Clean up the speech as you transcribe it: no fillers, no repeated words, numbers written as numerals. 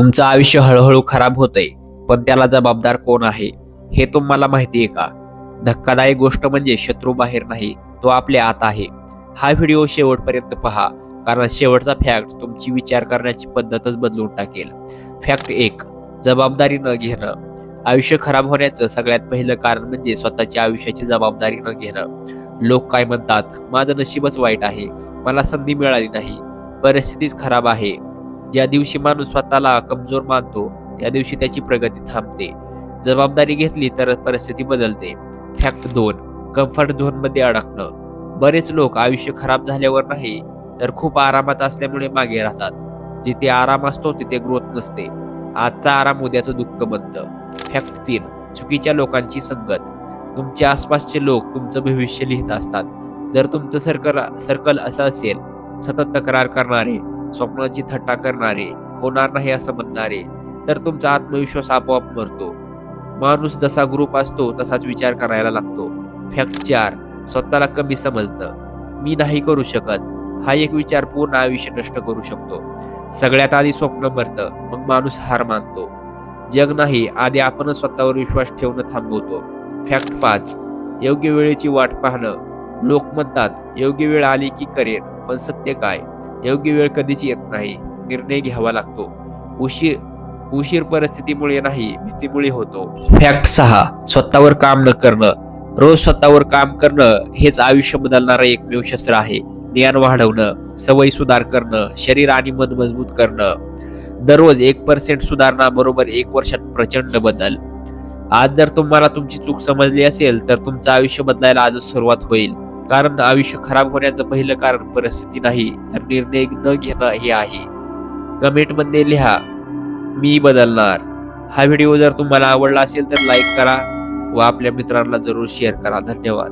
तुमचं आयुष्य हळूहळू खराब होतंय, पण त्याला जबाबदार कोण आहे हे तुम्हाला माहिती आहे का? धक्कादायक गोष्ट म्हणजे शत्रू बाहेर नाही, तो आपल्या आत आहे. हा व्हिडिओ शेवटपर्यंत पहा, कारण शेवटचा फॅक्ट तुमची विचार करण्याची पद्धतच बदलून टाकेल. फॅक्ट 1. जबाबदारी न घेणं. आयुष्य खराब होण्याचं सगळ्यात पहिलं कारण म्हणजे स्वतःच्या आयुष्याची जबाबदारी न घेणं. लोक काय म्हणतात, माझं नशीबच वाईट आहे, मला संधी मिळाली नाही, परिस्थितीच खराब आहे. ज्या दिवशी माणूस स्वतःला कमजोर मानतो, त्या दिवशी त्याची प्रगती थांबते. जबाबदारी घेतली तर परिस्थिती बदलते. फॅक्ट 2. कम्फर्ट झोनमध्ये अडकणं. बरेच लोक आयुष्य खराब झाल्यावर नाही, तर खूप आरामात असल्यामुळे मागे राहतात. जिथे आराम असतो तिथे ग्रोथ नसते. आजचा आराम उद्याचं दुःख बनतं. फॅक्ट 3. चुकीच्या लोकांची संगत. तुमच्या आसपासचे लोक तुमचं भविष्य लिहित असतात. जर तुमचं सर्कल असं असेल, सतत तक्रार करणारे, स्वप्नाची थट्टा करणारे, होणार नाही असं म्हणणारे, तर तुमचा आत्मविश्वास आपोआप मरतो. माणूस जसा ग्रुप असतो तसाच विचार करायला लागतो. फॅक्ट 4. स्वतःला कमी समजणं. मी नाही करू शकत हा एक विचार पूर्ण आयुष्य नष्ट करू शकतो. सगळ्यात आधी स्वप्न मरतं, मग माणूस हार मानतो. जग नाही, आधी आपणच स्वतःवर विश्वास ठेवणं थांबवतो. फॅक्ट 5. योग्य वेळेची वाट पाहणं. लोक म्हणतात योग्य वेळ आली की करेन, पण सत्य काय? योग्य वेळ कधीच येत नाही, निर्णय घ्यावा लागतो. उशीर परिस्थितीमुळे नाही, भीतीमुळे होतो. फॅक्ट 6. स्वतःवर काम न करणं. रोज स्वतःवर काम करणं हेच आयुष्य बदलणारं एकमेव शस्त्र आहे. ज्ञान वाढवणं, सवयी सुधार करणं, शरीर आणि मन मजबूत करणं. दररोज 1% सुधारणा बरोबर 1 वर्षात प्रचंड बदल. आज जर तुम्हाला तुमची चूक समजली असेल, तर तुमचं आयुष्य बदलायला आजच सुरुवात होईल. कारण आयुष्य खराब होण्याचं पहिलं कारण परिस्थिती नाही, तर निर्णय न घेणं हे आहे. कमेंटमध्ये लिहा, मी बदलणार. हा व्हिडिओ जर तुम्हाला आवडला असेल तर लाईक करा व आपल्या मित्रांना जरूर शेअर करा. धन्यवाद.